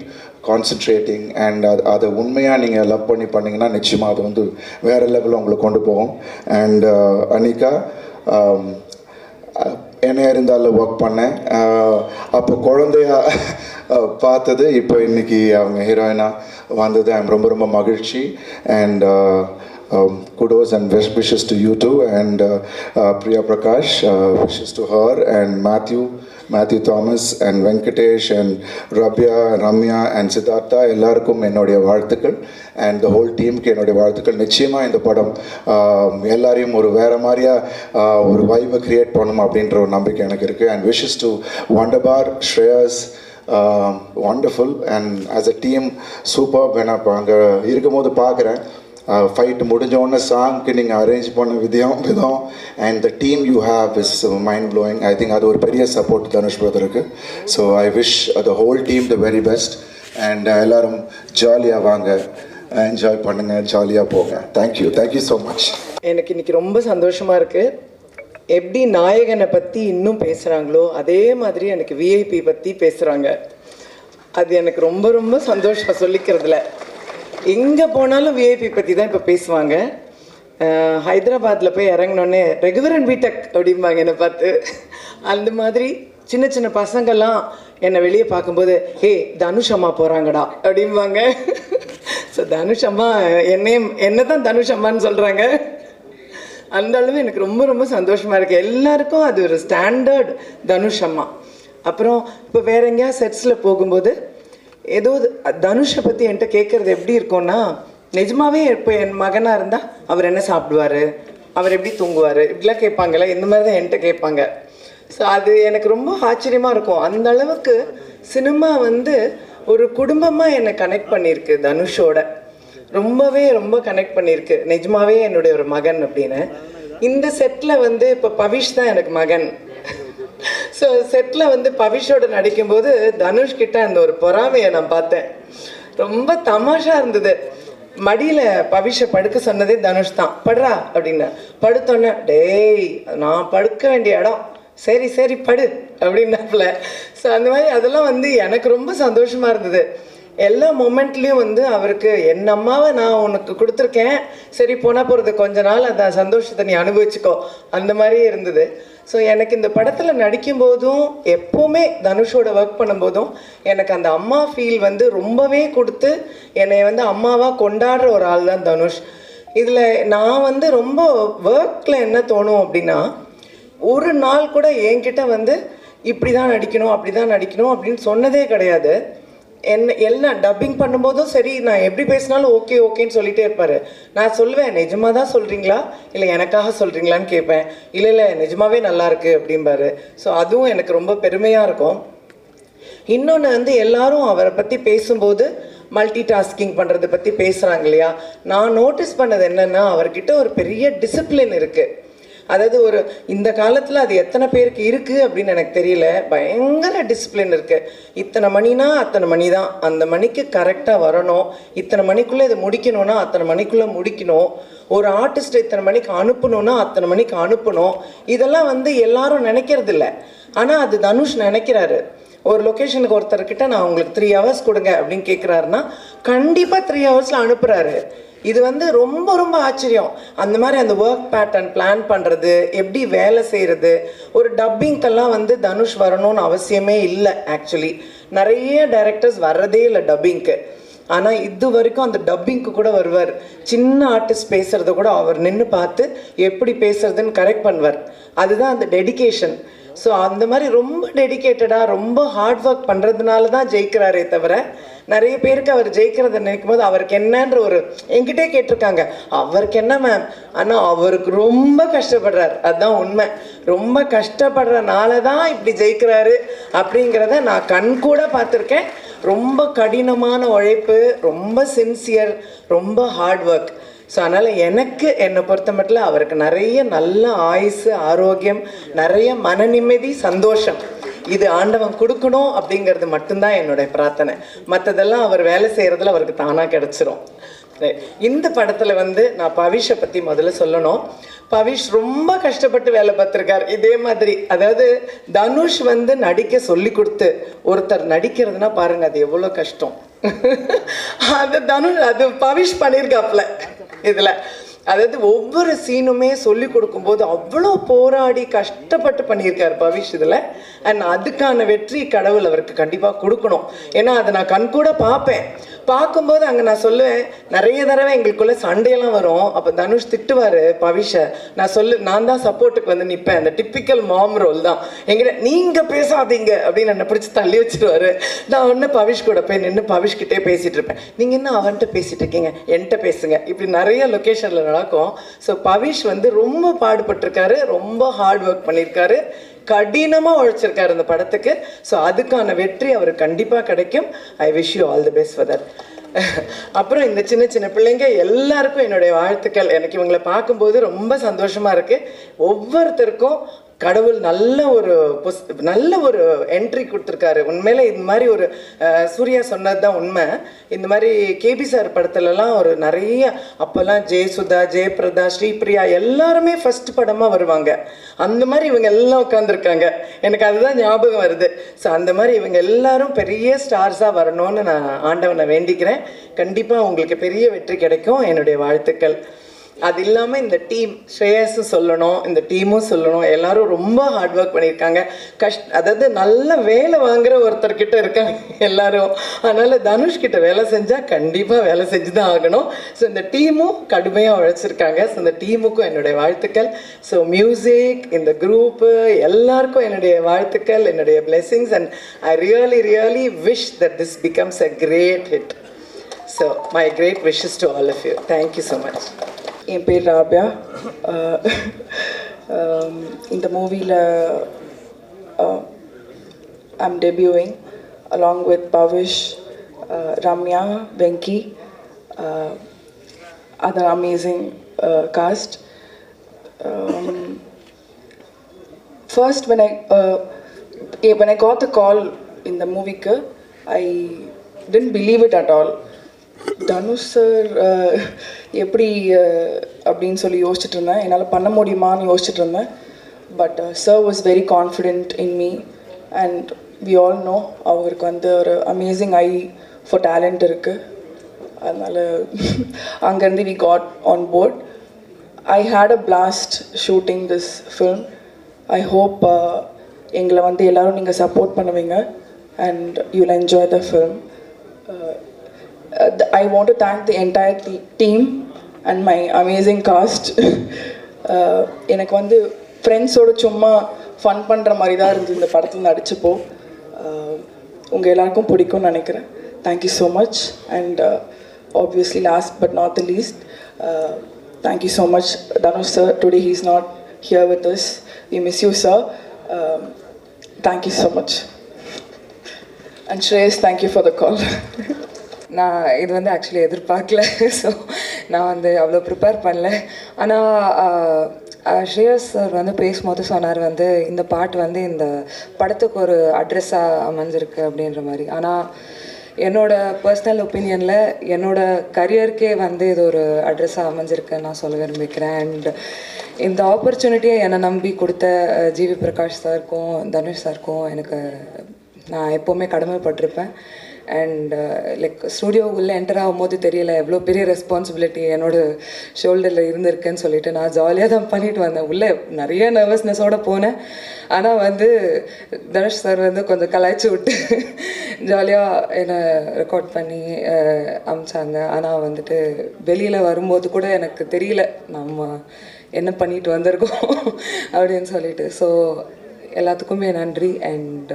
concentrating and அதை உண்மையாக நீங்கள் லவ் பண்ணி பண்ணிங்கன்னா நிச்சயமாக அது வந்து வேறு லெவலில் உங்களை கொண்டு போகும். அண்ட் அனிகா என்ன இருந்தாலும் ஒர்க் பண்ணேன். அப்போ குழந்தையா பார்த்தது, இப்போ இன்றைக்கி அவங்க ஹீரோயினாக வந்தது. ஐம் ரொம்ப ரொம்ப மகிழ்ச்சி. And kudos and wishes to you too. And Priya Prakash, wishes to her. And Matthew Thomas and Venkatesh and Rabia, Ramya and Siddhartha எல்லாருக்கும் என்னுடைய வாழ்த்துக்கள். அண்ட் த ஹோல் டீமுக்கு என்னுடைய வாழ்த்துக்கள். நிச்சயமாக இந்த படம் எல்லாரையும் ஒரு வேறு மாதிரியாக ஒரு வைபை க்ரியேட் பண்ணணும் அப்படின்ற ஒரு நம்பிக்கை எனக்கு இருக்குது. And wishes to Wunderbar, Shreyas, wonderful. And as a team superb. நான் இப்போ அங்கே இருக்கும்போது பார்க்குறேன் ஃபைட்டு முடிஞ்சோடனே சாங்க்கு நீங்கள் அரேஞ்ச் பண்ண விதம் and the team you have is mind blowing. I think அது ஒரு பெரிய சப்போர்ட் தனுஷ் பிரதருக்கு. So I wish the whole team the very best. And எல்லோரும் ஜாலியாக வாங்க, என்ஜாய் பண்ணுங்கள், ஜாலியாக போங்க. Thank you so much. எனக்கு இன்றைக்கி ரொம்ப சந்தோஷமாக இருக்குது. எப்படி நாயகனை பற்றி இன்னும் பேசுகிறாங்களோ அதே மாதிரி எனக்கு விஐபி பற்றி பேசுகிறாங்க. அது எனக்கு ரொம்ப ரொம்ப சந்தோஷம் சொல்லிக்கிறதுல. எங்கே போனாலும் விஐபி பற்றி தான் இப்போ பேசுவாங்க. ஹைதராபாத்தில் போய் இறங்கினோடனே ரெகுவரன் பிடெக் அப்படிம்பாங்க என்னை பார்த்து. அந்த மாதிரி சின்ன சின்ன பசங்கள்லாம் என்னை வெளியே பார்க்கும்போது ஹே தனுஷ் அம்மா போகிறாங்கடா அப்படிம்பாங்க. ஸோ தனுஷ் அம்மா என்ன தான் தனுஷ் அம்மான்னு சொல்கிறாங்க. அந்த அளவு எனக்கு ரொம்ப ரொம்ப சந்தோஷமாக இருக்குது. எல்லாருக்கும் அது ஒரு ஸ்டாண்டர்ட் தனுஷ் அம்மா. அப்புறம் இப்போ வேற எங்கேயா செட்ஸில் போகும்போது ஏதோ தனுஷை பற்றி என்கிட்ட கேட்குறது எப்படி இருக்கும்னா, நிஜமாவே இப்போ என் மகனாக இருந்தால் அவர் என்ன சாப்பிடுவார், அவர் எப்படி தூங்குவார், இப்படிலாம் கேட்பாங்கல்ல. இந்த மாதிரி தான் என்கிட்ட கேட்பாங்க. ஸோ அது எனக்கு ரொம்ப ஆச்சரியமாக இருக்கும். அந்த அளவுக்கு சினிமா வந்து ஒரு குடும்பமாக என்னை கனெக்ட் பண்ணியிருக்கு தனுஷோட. ரொம்ப கனெக்ட் பண்ணியிருக்கு. நிஜமாவே என்னுடைய ஒரு மகன் அப்படின்னு. இந்த செட்டில் வந்து இப்போ பவிஷ் தான் எனக்கு மகன். ஸோ செட்டில் வந்து பவிஷோட நடிக்கும்போது தனுஷ்கிட்ட அந்த ஒரு பொறாமையை நான் பார்த்தேன். ரொம்ப தமாஷா இருந்தது. மடியில் பவிஷை படுக்க சொன்னதே தனுஷ் தான். படுறா அப்படின்னு படுத்தோன்னே, டேய் நான் படுக்க வேண்டிய இடம், சரி படு அப்படின்னாப்புல. ஸோ அந்த மாதிரி அதெல்லாம் வந்து எனக்கு ரொம்ப சந்தோஷமாக இருந்தது. எல்லா மொமெண்ட்லேயும் வந்து அவருக்கு என் அம்மாவை நான் உனக்கு கொடுத்துருக்கேன், சரி போனால் போகிறது கொஞ்ச நாள் அந்த சந்தோஷத்தை நீ அனுபவிச்சுக்கோ, அந்த மாதிரி இருந்தது. ஸோ எனக்கு இந்த படத்தில் நடிக்கும்போதும் எப்போவுமே தனுஷோட ஒர்க் பண்ணும்போதும் எனக்கு அந்த அம்மா ஃபீல் வந்து ரொம்பவே கொடுத்து என்னை வந்து அம்மாவாக கொண்டாடுற ஒரு ஆள் தான் தனுஷ். இதில் நான் வந்து ரொம்ப ஒர்க்கில் என்ன தோணும் அப்படின்னா, ஒரு நாள் கூட என்கிட்ட வந்து இப்படி தான் நடிக்கணும் அப்படி தான் நடிக்கணும் அப்படின்னு சொன்னதே கிடையாது. எல்லாம் டப்பிங் பண்ணும்போதும் சரி, நான் எப்படி பேசினாலும் ஓகேன்னு சொல்லிகிட்டே இருப்பார். நான் சொல்லுவேன், நிஜமாக தான் சொல்கிறீங்களா இல்லை எனக்காக சொல்கிறீங்களான்னு கேட்பேன். இல்லை நிஜமாவே நல்லாயிருக்கு அப்படிம்பாரு. ஸோ அதுவும் எனக்கு ரொம்ப பெருமையாக இருக்கும். இன்னொன்று வந்து எல்லாரும் அவரை பற்றி பேசும்போது மல்டி டாஸ்கிங் பண்ணுறதை பற்றி பேசுகிறாங்க இல்லையா. நான் நோட்டீஸ் பண்ணது என்னென்னா, அவர்கிட்ட ஒரு பெரிய டிசிப்ளின் இருக்குது. அதாவது ஒரு இந்த காலத்தில் அது எத்தனை பேருக்கு இருக்குது அப்படின்னு எனக்கு தெரியல. பயங்கர டிசிப்ளின் இருக்குது. இத்தனை மணினா அத்தனை மணி தான், அந்த மணிக்கு கரெக்டாக வரணும், இத்தனை மணிக்குள்ளே இதை முடிக்கணும்னா அத்தனை மணிக்குள்ளே முடிக்கணும், ஒரு ஆர்டிஸ்ட் இத்தனை மணிக்கு அனுப்பணும்னா அத்தனை மணிக்கு அனுப்பணும். இதெல்லாம் வந்து எல்லாரும் நினைக்கிறது இல்லை. ஆனால் அது தனுஷ் நினைக்கிறாரு. ஒரு லொக்கேஷனுக்கு ஒருத்தர்கிட்ட நான் உங்களுக்கு 3 hours கொடுங்க அப்படின்னு கேட்குறாருன்னா கண்டிப்பாக 3 hours அனுப்புகிறாரு. இது வந்து ரொம்ப ஆச்சரியம். அந்த மாதிரி அந்த ஒர்க் பேட்டர்ன் பிளான் பண்ணுறது, எப்படி வேலை செய்கிறது. ஒரு டப்பிங்க்கெல்லாம் வந்து தனுஷ் வரணும்னு அவசியமே இல்லை. ஆக்சுவலி நிறைய டைரக்டர்ஸ் வர்றதே இல்லை டப்பிங்க்கு. ஆனால் இது வரைக்கும் அந்த டப்பிங்க்கு கூட வருவார். சின்ன ஆர்டிஸ்ட் பேசுகிறத கூட அவர் நின்று பார்த்து எப்படி பேசுறதுன்னு கரெக்ட் பண்ணுவார். அதுதான் அந்த டெடிகேஷன். ஸோ அந்த மாதிரி ரொம்ப டெடிக்கேட்டடாக ரொம்ப ஹார்ட் ஒர்க் பண்ணுறதுனால தான் ஜெயிக்கிறாரே தவிர, நிறைய பேருக்கு அவர் ஜெயிக்கிறத நினைக்கும் போது அவருக்கு என்னன்ற ஒரு என்கிட்டே கேட்டிருக்காங்க, அவருக்கு என்ன மேம், ஆனால் அவருக்கு ரொம்ப கஷ்டப்படுறார். அதுதான் உண்மை. ரொம்ப கஷ்டப்படுறனால தான் இப்படி ஜெயிக்கிறாரு அப்படிங்கிறத நான் கண் கூட பார்த்துருக்கேன். ரொம்ப கடினமான உழைப்பு, ரொம்ப சின்சியர், ரொம்ப ஹார்ட் ஒர்க். ஸோ அதனால் எனக்கு என்னை பொறுத்த மட்டும் அவருக்கு நிறைய நல்ல ஆயுசு, ஆரோக்கியம், நிறைய மன நிம்மதி, சந்தோஷம் இது ஆண்டவன் கொடுக்கணும் அப்படிங்கிறது மட்டும்தான் என்னுடைய பிரார்த்தனை. மற்றதெல்லாம் அவர் வேலை செய்கிறதுல அவருக்கு தானாக கிடச்சிரும். இந்த படத்தில் வந்து நான் பவிஷை பற்றி முதல்ல சொல்லணும். பவிஷ் ரொம்ப கஷ்டப்பட்டு வேலை பார்த்துருக்கார். இதே மாதிரி அதாவது தனுஷ் வந்து நடிக்க சொல்லி கொடுத்து ஒருத்தர் நடிக்கிறதுனா பாருங்க அது எவ்வளோ கஷ்டம். அது பவிஷ் பண்ணியிருக்காப்புல இதில். அதாவது ஒவ்வொரு சீனுமே சொல்லி கொடுக்கும்போது அவ்வளோ போராடி கஷ்டப்பட்டு பண்ணியிருக்கார் பவிஷ் இதில். அண்ட் அதுக்கான வெற்றி கடவுள் அவருக்கு கண்டிப்பாக கொடுக்கணும். ஏன்னா அதை நான் கண் கூட பார்ப்பேன். பார்க்கும்போது அங்கே நான் சொல்லுவேன், நிறைய தடவை எங்களுக்குள்ளே சண்டையெல்லாம் வரும். அப்போ தனுஷ் திட்டுவார் பவிஷை. நான் தான் சப்போர்ட்டுக்கு வந்து நிற்பேன். அந்த டிப்பிக்கல் மாம் ரோல் தான் எங்கிட்ட, நீங்கள் பேசாதீங்க அப்படின்னு என்னை பிடிச்சி தள்ளி வச்சுருவார். நான் ஒன்று பவிஷ் கூட போய் நின்று பவிஷ்கிட்டே பேசிகிட்டு இருப்பேன். நீங்கள் என்ன அவன்கிட்ட பேசிகிட்டு இருக்கீங்க, என்கிட்ட பேசுங்க. இப்படி நிறைய லொக்கேஷனில் நடக்கும். ஸோ பவிஷ் வந்து ரொம்ப பாடுபட்டிருக்காரு, ரொம்ப ஹார்ட் ஒர்க் பண்ணியிருக்காரு, கடினமாக உழைச்சிருக்காரு இந்த படத்துக்கு. ஸோ அதுக்கான வெற்றி அவருக்கு கண்டிப்பாக கிடைக்கும். ஐ wish you all the best for that. அப்புறம் இந்த சின்ன சின்ன பிள்ளைங்க எல்லாருக்கும் என்னுடைய வாழ்த்துக்கள். எனக்கு இவங்களை பார்க்கும்போது ரொம்ப சந்தோஷமாக இருக்குது. ஒவ்வொருத்தருக்கும் கடவுள் நல்ல ஒரு என்ட்ரி கொடுத்துருக்காரு. உண்மையில இந்த மாதிரி ஒரு சூர்யா சொன்னது தான் உண்மை. இந்த மாதிரி கேபி சார் படத்துலலாம் ஒரு நிறைய அப்போல்லாம் ஜெயசுதா, ஜெயபிரதா, ஸ்ரீபிரியா எல்லாருமே ஃபர்ஸ்ட் படமாக வருவாங்க. அந்த மாதிரி இவங்க எல்லாம் உட்காந்துருக்காங்க. எனக்கு அதுதான் ஞாபகம் வருது. ஸோ அந்த மாதிரி இவங்க எல்லாரும் பெரிய ஸ்டார்ஸாக வரணும்னு நான் ஆண்டவனை வேண்டிக்கிறேன். கண்டிப்பாக உங்களுக்கு பெரிய வெற்றி கிடைக்கும். என்னுடைய வாழ்த்துக்கள். அது இல்லாமல் இந்த டீம் ஸ்ரேயஸும் சொல்லணும், இந்த டீமும் சொல்லணும், எல்லாரும் ரொம்ப ஹார்ட் ஒர்க் பண்ணியிருக்காங்க. அதாவது நல்ல வேலை வாங்குற ஒருத்தர்கிட்ட இருக்காங்க எல்லாரும். அதனால் தனுஷ்கிட்ட வேலை செஞ்சால் கண்டிப்பாக வேலை செஞ்சு தான் ஆகணும். ஸோ இந்த டீமும் கடுமையாக உழைச்சிருக்காங்க. ஸோ இந்த டீமுக்கும் என்னுடைய வாழ்த்துக்கள். ஸோ மியூசிக், இந்த குரூப்பு எல்லாருக்கும் என்னுடைய வாழ்த்துக்கள், என்னுடைய blessings, and I really wish that this becomes a great hit. So my great wishes to all of you. Thank you so much. என் பேர் ராபியா. இந்த மூவியில் I'm debuting along with Pavish, Ramya, Venki, other amazing cast. First, when I got the call in the movie, I didn't believe it at all. Dhanush sir எப்படி அப்படின்னு சொல்லி யோசிச்சுட்டு இருந்தேன், என்னால் பண்ண முடியுமான்னு யோசிச்சுட்டு இருந்தேன். But sir was very confident in me and we all know அவருக்கு வந்து ஒரு அமேசிங் ஐ ஃபார் டேலண்ட் இருக்குது. அதனால் அங்கேருந்து we got on board. I had a blast shooting this film. I hope எங்களை வந்து எல்லோரும் நீங்கள் சப்போர்ட் பண்ணுவீங்க and you'll enjoy the film. I want to thank the entire team and my amazing cast. எனக்கு வந்து ஃப்ரெண்ட்ஸோடு சும்மா ஃபன் பண்ணுற மாதிரி தான் இருந்தது இந்த படத்தில் நடிச்சப்போ. உங்கள் எல்லாருக்கும் பிடிக்கும்னு நினைக்கிறேன். Thank you so much. And obviously last but not the least, thank you so much Dhanush sir. Today he is not here with us. We miss you sir. Thank you so much. And Shreyas, thank you for the call. நான் இது வந்து actually எதிர்பார்க்கல. So நான் வந்து அவ்வளோ prepare பண்ணல. ஆனால் ஸ்ரேயஸ் sir வந்து பேசும்போது சொன்னார் வந்து இந்த பாட்டு வந்து இந்த படத்துக்கு ஒரு அட்ரெஸ்ஸாக அமைஞ்சிருக்கு அப்படின்ற மாதிரி. ஆனால் என்னோடய பர்சனல் ஒப்பீனியனில் என்னோடய கரியருக்கே வந்து இது ஒரு அட்ரெஸ்ஸாக அமைஞ்சிருக்குன்னு நான் சொல்ல விரும்பிக்கிறேன். அண்ட் இந்த ஆப்பர்ச்சுனிட்டியை என்னை நம்பி கொடுத்த ஜிவி பிரகாஷ் சாருக்கும் தனுஷ் சாருக்கும் எனக்கு நான் எப்போவுமே கடமைப்பட்டிருப்பேன். அண்ட் லைக் ஸ்டூடியோவுக்குள்ளே என்டர் ஆகும்போது தெரியல எவ்வளோ பெரிய ரெஸ்பான்சிபிலிட்டி என்னோடய ஷோல்டரில் இருந்திருக்குன்னு சொல்லிட்டு நான் ஜாலியாக தான் பண்ணிட்டு வந்தேன். உள்ளே நிறைய நர்வஸ்னஸோடு போனேன். ஆனால் வந்து தனுஷ் சார் வந்து கொஞ்சம் கலாய்ச்சி விட்டு ஜாலியாக என்னை ரெக்கார்ட் பண்ணி அமிச்சாங்க. ஆனால் வந்துட்டு வெளியில் வரும்போது கூட எனக்கு தெரியல நம்ம என்ன பண்ணிட்டு வந்திருக்கோம் அப்படின்னு சொல்லிட்டு. ஸோ எல்லாத்துக்குமே நன்றி. And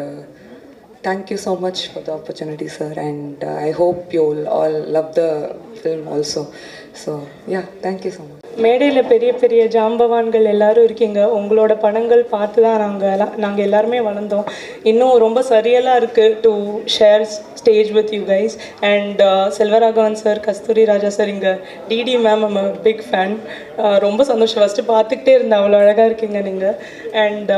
thank you so much for the opportunity sir, and I hope you'll all love the film also. So yeah, thank you so much. மேடையில் பெரிய பெரிய ஜாம்பவான்கள் எல்லாரும் இருக்கீங்க. உங்களோட படங்கள் பார்த்து தான் நாங்கள் எல்லாருமே வளர்ந்தோம். இன்னும் ரொம்ப சரியலாக இருக்குது to share stage with you guys. And Selvaraghavan sir, Kasthuri Raja sir, இங்கே DD ma'am, I'm big fan. ரொம்ப சந்தோஷம். ஃபஸ்ட்டு பார்த்துக்கிட்டே இருந்தேன், அவ்வளோ அழகாக இருக்கீங்க நீங்கள். And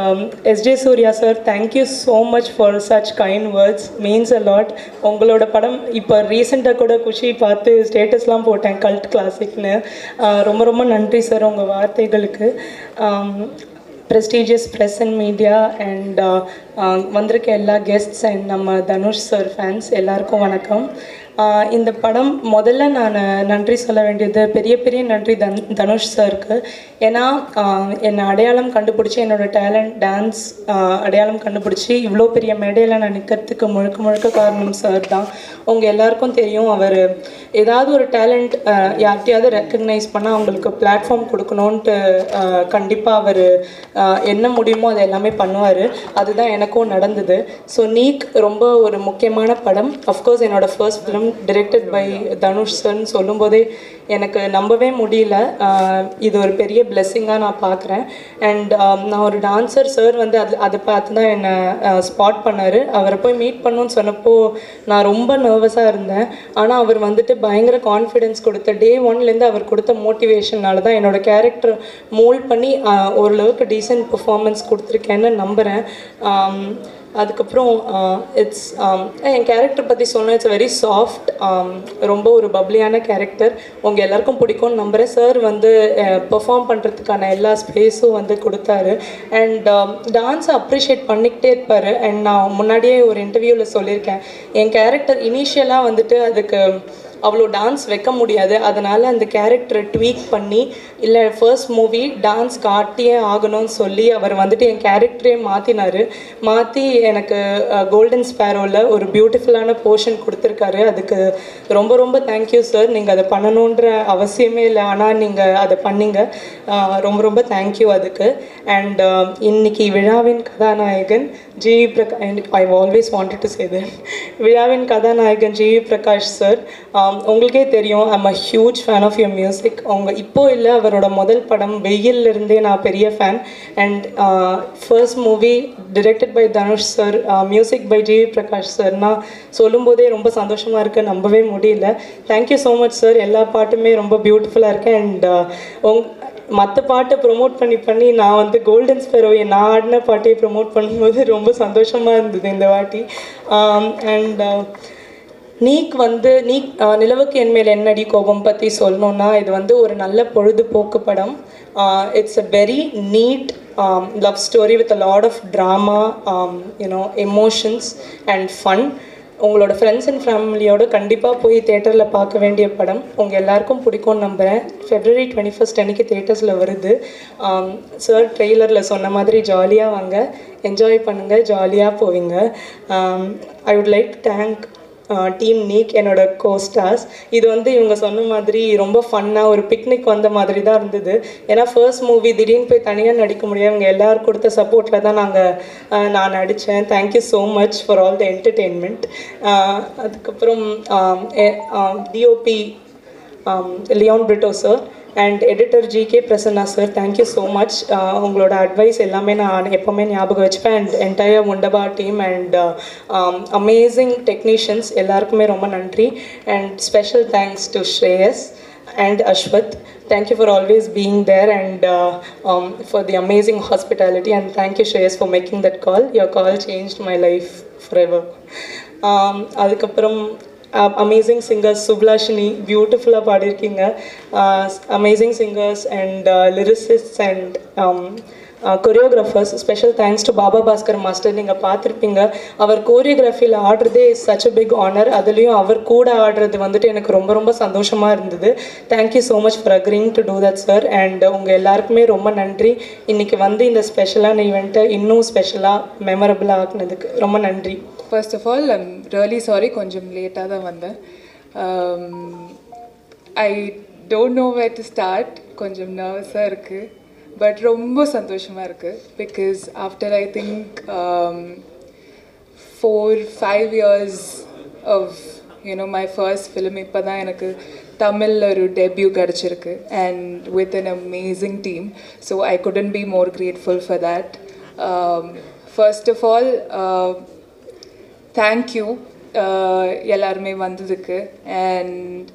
SJ Suryah sir, thank you so much for such kind words, means a lot. உங்களோட படம் இப்போ ரீசெண்டாக கூட குஷி பார்த்து ஸ்டேட்டஸ்லாம் போட்டேன், கல்ட் கிளாசிக்னு. ரொம்ப ரொம்ப நன்றி சார் உங்கள் வார்த்தைகளுக்கு. Prestigious press and media and வந்திருக்க எல்லா கெஸ்ட்ஸ் அண்ட் நம்ம தனுஷ் சார் ஃபேன்ஸ் எல்லாருக்கும் வணக்கம். இந்த படம் முதல்ல நான் நன்றி சொல்ல வேண்டியது பெரிய பெரிய நன்றி தனுஷ் சாருக்கு. ஏன்னா என்னை அடையாளம் கண்டுபிடிச்சி என்னோடய டேலண்ட் டான்ஸ் அடையாளம் கண்டுபிடிச்சி இவ்வளோ பெரிய மேடையில் நான் நிற்கிறதுக்கு முழுக்க முழுக்க காரணம் சார் தான். உங்கள் எல்லாருக்கும் தெரியும், அவர் ஏதாவது ஒரு டேலண்ட் யார்கிட்டையாவது ரெக்கக்னைஸ் பண்ணால் அவங்களுக்கு பிளாட்ஃபார்ம் கொடுக்கணுன்ட்டு கண்டிப்பாக அவர் என்ன முடியுமோ அதை எல்லாமே பண்ணுவார். அதுதான் எனக்கும் நடந்தது. ஸோ நீக் ரொம்ப ஒரு முக்கியமான படம். அஃப்கோர்ஸ் என்னோடய first film directed by Dhanush சார்னு சொல்லும்போதே எனக்கு நம்பவே முடியல. இது ஒரு பெரிய பிளெஸ்ஸிங்காக நான் பார்க்குறேன். அண்ட் நான் ஒரு டான்ஸர், சார் வந்து அதை பார்த்து தான் என்னை ஸ்பாட் பண்ணார். அவரை போய் மீட் பண்ணணுன்னு சொன்னப்போ நான் ரொம்ப நர்வஸாக இருந்தேன். ஆனால் அவர் வந்துட்டு பயங்கர கான்ஃபிடென்ஸ் கொடுத்த டே ஒன்லேருந்து அவர் கொடுத்த மோட்டிவேஷனால தான் என்னோடய கேரக்டர் மோல்ட் பண்ணி ஓரளவுக்கு டீசென்ட் பெர்ஃபார்மன்ஸ் கொடுத்துருக்கேன்னு நம்புகிறேன். அதுக்கப்புறம் என் கேரக்டர் பற்றி சொன்னால் இட்ஸ் வெரி சாஃப்ட், ரொம்ப ஒரு பப்ளியான கேரக்டர். உங்கள் எல்லாருக்கும் பிடிக்கும்னு நம்புகிறேன். சார் வந்து பெர்ஃபார்ம் பண்ணுறதுக்கான எல்லா ஸ்பேஸும் வந்து கொடுத்தாரு. அண்ட் டான்ஸை அப்ரிஷியேட் பண்ணிக்கிட்டே இருப்பார். அண்ட் நான் முன்னாடியே ஒரு இன்டர்வியூவில் சொல்லியிருக்கேன், என் கேரக்டர் இனிஷியலாக வந்துட்டு அதுக்கு அவ்வளோ டான்ஸ் வைக்க முடியாது. அதனால் அந்த கேரக்டரை ட்வீக் பண்ணி இல்லை ஃபர்ஸ்ட் மூவி டான்ஸ் காட்டியே ஆகணும்னு சொல்லி அவர் வந்துட்டு என் கேரக்டரே மாற்றி எனக்கு கோல்டன் ஸ்பேரோவில் ஒரு பியூட்டிஃபுல்லான போர்ஷன் கொடுத்துருக்காரு. அதுக்கு ரொம்ப ரொம்ப தேங்க்யூ சார். நீங்கள் அதை பண்ணணுன்ற அவசியமே இல்லை, ஆனால் நீங்கள் அதை பண்ணீங்க. ரொம்ப ரொம்ப தேங்க்யூ அதுக்கு. அண்ட் இன்னைக்கு விழாவின் கதாநாயகன் GV Prakash, I always wanted to say that, விழாவின் கதாநாயகன் ஜிவி பிரகாஷ் சார், உங்களுக்கே தெரியும் I'm a huge fan of your music. இப்போ இல்லை, அவரோட முதல் படம் வெயிலிருந்தே நான் பெரிய fan. And first movie directed by Dhanush sir, music by GV Prakash சார்னா சொல்லும்போதே ரொம்ப சந்தோஷமாக இருக்குது, நம்பவே முடியல. Thank you so much sir. எல்லா பாட்டுமே ரொம்ப பியூட்டிஃபுல்லாக இருக்குது. அண்ட் மற்ற பாட்டை ப்ரொமோட் பண்ணி நான் வந்து கோல்டன் ஸ்பெரோ நான் ஆடின பாட்டையை ப்ரொமோட் பண்ணும்போது ரொம்ப சந்தோஷமாக இருந்தது இந்த வாட்டி. அண்ட் நீக் நிலவுக்கு என் மேல் என்னடி கோபம் பற்றி சொல்லணுன்னா, இது வந்து ஒரு நல்ல பொழுதுபோக்கு படம். It's a very neat love story with a lot of drama, emotions and fun. உங்களோட ஃப்ரெண்ட்ஸ் அண்ட் ஃபேமிலியோடு கண்டிப்பாக போய் தேட்டரில் பார்க்க வேண்டிய படம். உங்கள் எல்லாருக்கும் பிடிக்கும்னு நம்புகிறேன். February 21 அன்றைக்கி தேட்டர்ஸில் வருது. சார் ட்ரெய்லரில் சொன்ன மாதிரி ஜாலியாக வாங்க, என்ஜாய் பண்ணுங்கள், ஜாலியாக போவீங்க. I would like to thank team NEEK, என்னோட கோஸ்டார்ஸ். இது வந்து இவங்க சொன்ன மாதிரி ரொம்ப ஃபன்னாக ஒரு பிக்னிக் வந்த மாதிரி தான் இருந்தது. ஏன்னா ஃபர்ஸ்ட் மூவி திடீர்னு போய் தனியாக நடிக்க முடியாது, இவங்க எல்லோரும் கொடுத்த சப்போர்ட்டில் தான் நான் நடித்தேன். Thank you so much for all the entertainment. அதுக்கப்புறம் DOP Leon Britto sir and editor GK Prasanna sir, thank you so much. உங்களோட அட்வைஸ் எல்லாமே நான் எப்போவுமே ஞாபகம் வச்சுப்பேன். அண்ட் என்டையர் முண்டபா டீம் அண்ட் அமேசிங் டெக்னீஷியன்ஸ் எல்லாருக்குமே ரொம்ப நன்றி. And special thanks to Shreyas and Ashwath. Thank you for always being there and for the amazing hospitality, and thank you Shreyas for making that call. Your call changed my life forever. அதுக்கப்புறம் amazing singers, சுப்லாஷினி பியூட்டிஃபுல்லாக பாடியிருக்கீங்க. Amazing singers and lyricists and choreographers. Special thanks to Baba Bhaskar master. நீங்கள் பார்த்துருப்பீங்க, அவர் கோரியோகிராஃபியில் ஆடுறதே such a big honour. அதுலேயும் அவர் கூட ஆடுறது வந்துட்டு எனக்கு ரொம்ப ரொம்ப சந்தோஷமாக இருந்தது. Thank you so much for அக்ரிங் to do that sir. And உங்கள் எல்லாருக்குமே ரொம்ப நன்றி. இன்றைக்கி வந்து இந்த ஸ்பெஷலான ஈவெண்ட்டை இன்னும் ஸ்பெஷலாக மெமரபிளாக ஆக்குனதுக்கு ரொம்ப நன்றி. First of all, I'm really sorry, கொஞ்சம் லேட்டாக தான் வந்தேன். I don't know where to start. கொஞ்சம் நர்வஸாக இருக்குது, பட் ரொம்ப சந்தோஷமாக இருக்குது. Because after I think 4-5 years of my first film, இப்போ தான் எனக்கு தமிழில் ஒரு டெபியூ கிடச்சிருக்கு and with an amazing team. So I couldn't be more grateful for that. First of all, thank you எல்லாருமே வந்ததுக்கு. அண்ட்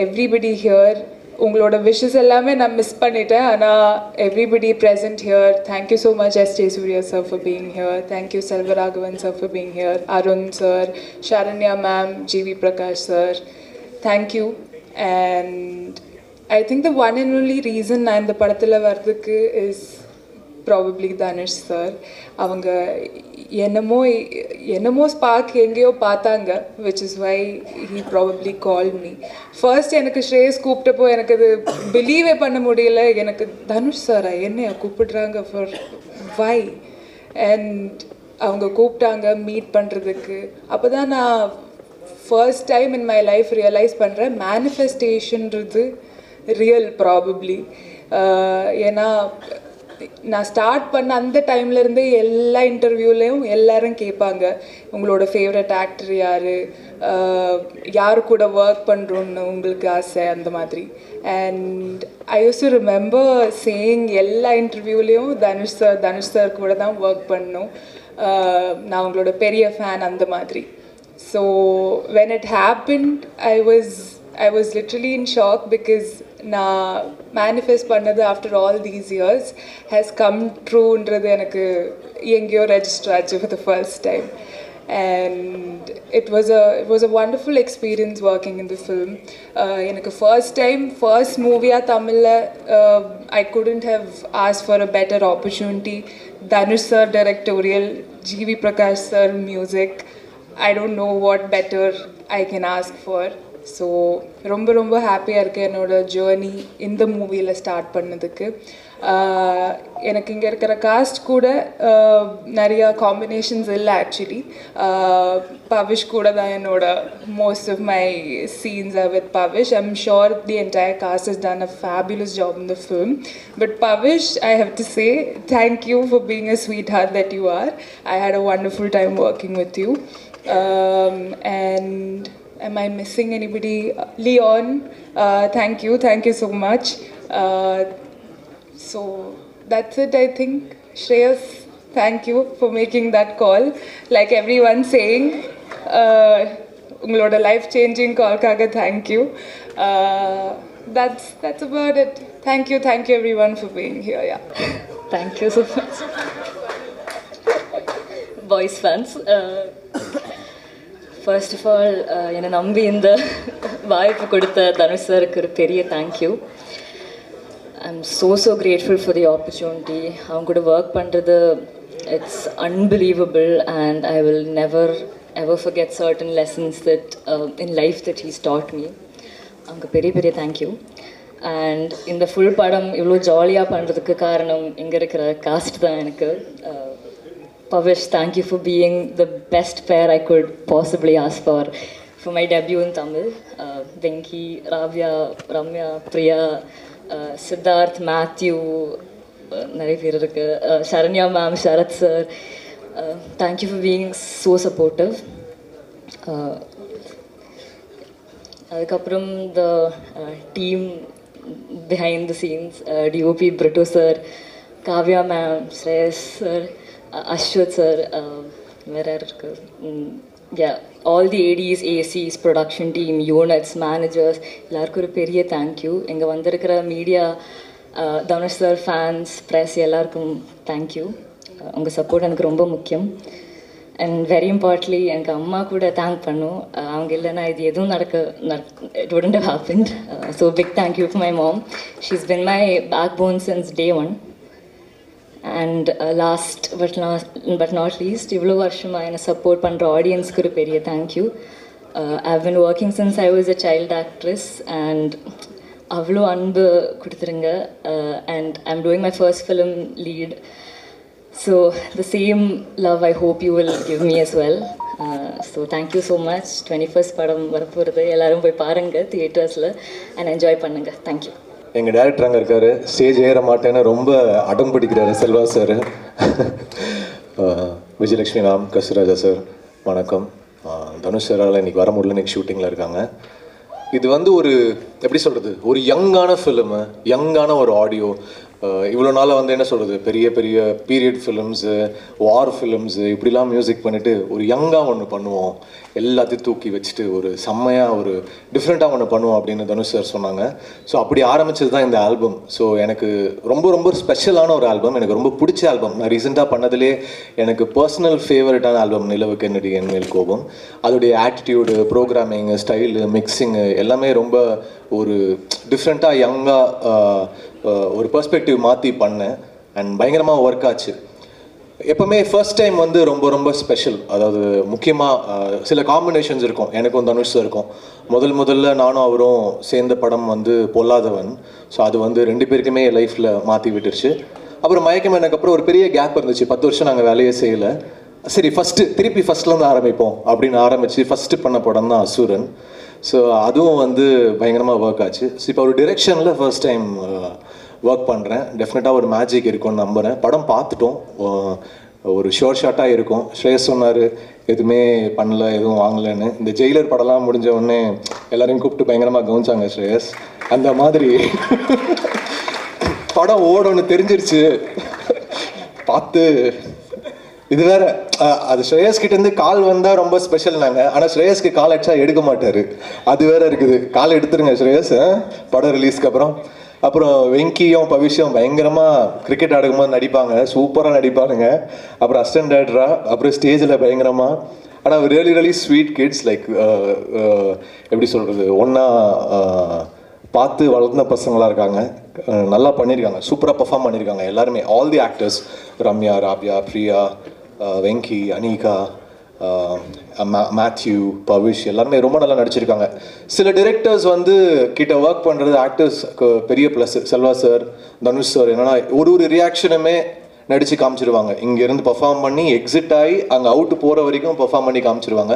எவ்ரிபடி ஹியர், உங்களோட wishes எல்லாமே நான் மிஸ் பண்ணிட்டேன். ஆனால் everybody present here, thank you so much S.J. Surya sir for being here. Thank you Selvaraghavan sir for being here. Arun sir, Sharanya ma'am, G.V. Prakash sir, thank you. And I think the one and only reason நான் இந்த படத்தில் வர்றதுக்கு is probably Dhanush sir. அவங்க என்னமோ spark எங்கேயோ பார்த்தாங்க, which is why he probably called me. First எனக்கு ஸ்ரேயஸ் கூப்பிட்டப்போ எனக்கு அது பிலீவே பண்ண முடியல. எனக்கு தனுஷ் சாரா என்னைய கூப்பிடுறாங்க for why? அண்ட் அவங்க கூப்பிட்டாங்க மீட் பண்ணுறதுக்கு. அப்போ தான் நான் first time in my life realise பண்ணுறேன் மேனிஃபெஸ்டேஷன்றது ரியல் ப்ராபப்ளி. ஏன்னா நான் ஸ்டார்ட் பண்ண அந்த டைம்லேருந்தே எல்லா இன்டர்வியூலேயும் எல்லாரும் கேட்பாங்க, உங்களோட ஃபேவரட் ஆக்டர் யார் கூட ஒர்க் பண்ணுறோன்னு உங்களுக்கு ஆசை, அந்த மாதிரி. And I use to remember saying எல்லா இன்டர்வியூலேயும் தனுஷ் சார் கூட தான் ஒர்க் பண்ணணும், நான் உங்களோட பெரிய ஃபேன், அந்த மாதிரி. So when it happened, I was literally in shock because நான் மேனிஃபெஸ்ட் பண்ணது after all these years has come trueன்றது எனக்கு எங்கேயோ ரெஜிஸ்டர் ஆச்சு for the first time. And it was a wonderful experience working in the film. எனக்கு first movie தமிழில் I couldn't have asked for a better opportunity. Dhanush sir directorial, G.V. Prakash sir music. I don't know what better I can ask for. So ரொம்ப ரொம்ப ஹாப்பியாக இருக்குது என்னோட journey இந்த மூவியில் start பண்ணதுக்கு. எனக்கு இங்கே இருக்கிற காஸ்ட் கூட நிறையா காம்பினேஷன்ஸ் இல்லை ஆக்சுவலி. பவிஷ் கூட தான் என்னோட most of my scenes are with Pavish. I am sure the entire cast has done a fabulous job in the film. But Pavish, I have to say thank you for being a sweetheart that you are. I had a wonderful time working with you. And am I missing anybody? Leon, thank you so much. So that's it, I think. Shreyas, thank you for making that call. Like everyone saying, ungaloda life changing call kaga thank you. That's about it. Thank you everyone for being here. Yeah. Thank you so much. Boys fans, first of all, என்னை நம்பி இந்த வாய்ப்பு கொடுத்த தனுஷ் சாருக்கு ஒரு பெரிய thank you. I'm so grateful for the opportunity. அவங்க கூட ஒர்க் பண்ணுறது it's unbelievable, and I will never ever forget certain lessons that in life that he's taught me. அவங்க பெரிய தேங்க்யூ. அண்ட் இந்த ஃபுல் படம் இவ்வளோ ஜாலியாக பண்ணுறதுக்கு காரணம் இங்கே இருக்கிற காஸ்ட் தான் எனக்கு. Pavish, thank you for being the best pair I could possibly ask for my debut in Tamil. Venky, Ravya, Ramya, Priya, Siddharth, Mathew, நிறைய பேர் இருக்குது, Saranya ma'am, Sarath sir, thank you for being so supportive. அதுக்கப்புறம் the team behind the scenes, DOP Britto sir, Kavya ma'am, Shreyas sir, Ashwath sir, வேறு யார் இருக்குது, all the ADs, ACs, production team, units, managers, எல்லாருக்கும் ஒரு பெரிய தேங்க்யூ. இங்கே வந்திருக்கிற media, Dhanush sir fans, press, எல்லாருக்கும் தேங்க்யூ. உங்கள் சப்போர்ட் எனக்கு ரொம்ப முக்கியம். அண்ட் வெரி இம்பார்ட்லி எனக்கு அம்மா கூட தேங்க் பண்ணும். அவங்க இல்லைன்னா இது எதுவும் it wouldn't have happened. So big thank you for my mom. She's been my backbone since day one. And last but not least, இவ்வளோ வருஷமாக என்னை சப்போர்ட் பண்ணுற ஆடியன்ஸ்க்கு ஒரு பெரிய thank you. I've been working since I was a child actress, and அவ்வளோ அன்பு கொடுத்துருங்க. And I'm doing my first film lead. So the same love I hope you will give me as well. So thank you so much. 21st படம் வரப்போகிறது, எல்லாரும் போய் பாருங்கள் தியேட்டர்ஸில் and enjoy பண்ணுங்கள். தேங்க்யூ. எங்கள் டேரக்டர் அங்கே இருக்கார், ஸ்டேஜ் ஏற மாட்டேன்னு ரொம்ப அடம் பிடிக்கிறாரு Selva sir. Vijayalakshmi ma'am, Kasthuraja sir, வணக்கம். தனுஷ் சாரால் இன்றைக்கி வர முடியல, இன்றைக்கி ஷூட்டிங்கில் இருக்காங்க. இது வந்து ஒரு எப்படி சொல்கிறது, ஒரு யங்கான ஃபிலிமு, யங்கான ஒரு ஆடியோ. இவ்வளோ நாளாக வந்து என்ன சொல்கிறது, பெரிய பெரிய பீரியட் ஃபிலிம்ஸு, வார் ஃபிலிம்ஸு, இப்படிலாம் மியூசிக் பண்ணிவிட்டு ஒரு யங்காக ஒன்று பண்ணுவோம், எல்லாத்தையும் தூக்கி வச்சுட்டு ஒரு செம்மையாக ஒரு டிஃப்ரெண்ட்டாக ஒன்று பண்ணுவோம் அப்படின்னு தனுஷ் சார் சொன்னாங்க. ஸோ அப்படி ஆரம்பித்தது தான் இந்த ஆல்பம். ஸோ எனக்கு ரொம்ப ரொம்ப ஸ்பெஷலான ஒரு ஆல்பம், எனக்கு ரொம்ப பிடிச்ச ஆல்பம். நான் ரீசெண்டாக பண்ணதுலே எனக்கு பர்சனல் ஃபேவரட்டான ஆல்பம் நிலவுக்கு என்னடி என் மேல் கோபம். அதோடைய ஆட்டிடியூடு, ப்ரோக்ராமிங்கு, ஸ்டைலு, மிக்சிங்கு எல்லாமே ரொம்ப ஒரு டிஃப்ரெண்ட்டாக யங்காக ஒரு பெர்ஸ்பெக்டிவ் மாற்றி பண்ணேன். அண்ட் பயங்கரமாக ஒர்க் ஆச்சு. எப்போவுமே ஃபர்ஸ்ட் டைம் வந்து ரொம்ப ரொம்ப ஸ்பெஷல். அதாவது முக்கியமாக சில காம்பினேஷன்ஸ் இருக்கும், எனக்கும் தனுஷ் இருக்கும். முதல்ல நானும் அவரும் சேர்ந்த படம் வந்து பொல்லாதவன். ஸோ அது வந்து ரெண்டு பேருக்குமே லைஃப்பில் மாற்றி விட்டுருச்சு. அப்புறம் மயக்கம் எனக்கு அப்புறம் ஒரு பெரிய கேப் இருந்துச்சு, 10 வருஷம் நாங்கள் வேலையே செய்யலை. சரி திருப்பி ஃபஸ்ட்லேருந்து ஆரம்பிப்போம் அப்படின்னு ஆரம்பித்து ஃபஸ்ட்டு பண்ண படம் தான் அசுரன். ஸோ அதுவும் வந்து பயங்கரமாக ஒர்க் ஆச்சு. ஸோ இப்போ ஒரு டிரெக்ஷனில் ஃபர்ஸ்ட் டைம் ஒர்க் பண்ணுறேன். டெஃபினட்டாக ஒரு மேஜிக் இருக்கும்னு நம்புகிறேன். படம் பார்த்துட்டோம், ஒரு ஷோர் ஷாட்டாக இருக்கும். ஸ்ரேயஸ் சொன்னார் எதுவுமே பண்ணல, எதுவும் வாங்கலைன்னு. இந்த ஜெயிலர் படம்லாம் முடிஞ்ச உடனே எல்லோரையும் கூப்பிட்டு பயங்கரமாக கவனிச்சாங்க ஸ்ரேயஸ். அந்த மாதிரி படம் ஓடணும்னு தெரிஞ்சிருச்சு, பார்த்து இது வேற. அது ஸ்ரேயஸ் கிட்டேருந்து கால் வந்தால் ரொம்ப ஸ்பெஷல் நாங்கள். ஆனால் ஸ்ரேயஸ்க்கு கால் அடிச்சா எடுக்க மாட்டார், அது வேற இருக்குது. கால் எடுத்துருங்க ஸ்ரேயஸ் படம் ரிலீஸ்க்கு அப்புறம் வெங்கியும் பவிஷும் பயங்கரமாக கிரிக்கெட் ஆடும்போது நடிப்பாங்க, சூப்பராக நடிப்பானுங்க. அப்புறம் அசிஸ்டன்ட் டேரக்டரா, அப்புறம் ஸ்டேஜில் பயங்கரமாக. ஆனால் ரியலி ஸ்வீட் கிட்ஸ். லைக் எப்படி சொல்கிறது, ஒன்றா பார்த்து வளர்ந்த பசங்களாக இருக்காங்க. நல்லா பண்ணியிருக்காங்க, சூப்பராக பர்ஃபார்ம் பண்ணியிருக்காங்க எல்லாருமே. All the actors, Ramya, Ravya, Priya, Venky, Anika, Matthew, Pavish எல்லாருமே ரொம்ப நல்லா நடிச்சிருக்காங்க. சில டிரெக்டர்ஸ் வந்து கிட்ட ஒர்க் பண்ணுறது ஆக்டர்ஸ்க்கு பெரிய plus. Selva sir, Dhanush sir என்னன்னா ஒரு ரியாக்ஷனுமே நடித்து காமிச்சிருவாங்க. இங்கேருந்து பர்ஃபார்ம் பண்ணி எக்ஸிட் ஆகி அங்கே அவுட்டு போகிற வரைக்கும் பர்ஃபார்ம் பண்ணி காமிச்சிருவாங்க.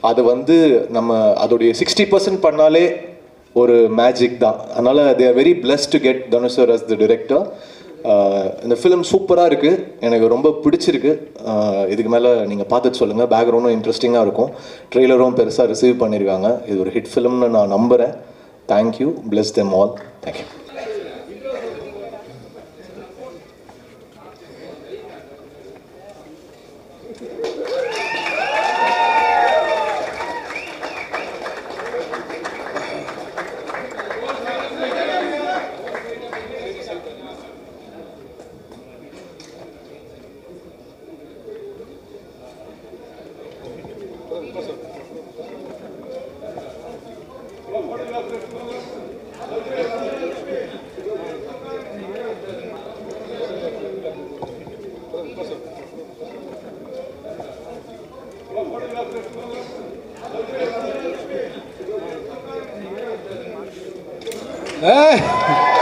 அது வந்து நம்ம அதோடைய 60% பண்ணாலே ஒரு மேஜிக் தான். அதனால் they are very blessed to get Dhanush sir as the director. இந்த ஃபிலிம் சூப்பராக இருக்குது, எனக்கு ரொம்ப பிடிச்சிருக்கு. இதுக்கு மேலே நீங்கள் பார்த்துட்டு சொல்லுங்கள். பேக்ரவுண்டும் இன்ட்ரெஸ்டிங்காக இருக்கும், ட்ரெய்லரும் பெருசாக ரிசீவ் பண்ணியிருக்காங்க. இது ஒரு ஹிட் ஃபிலிம்னு நான் நம்புகிறேன். Thank you, plus them all. Thank you. Hey!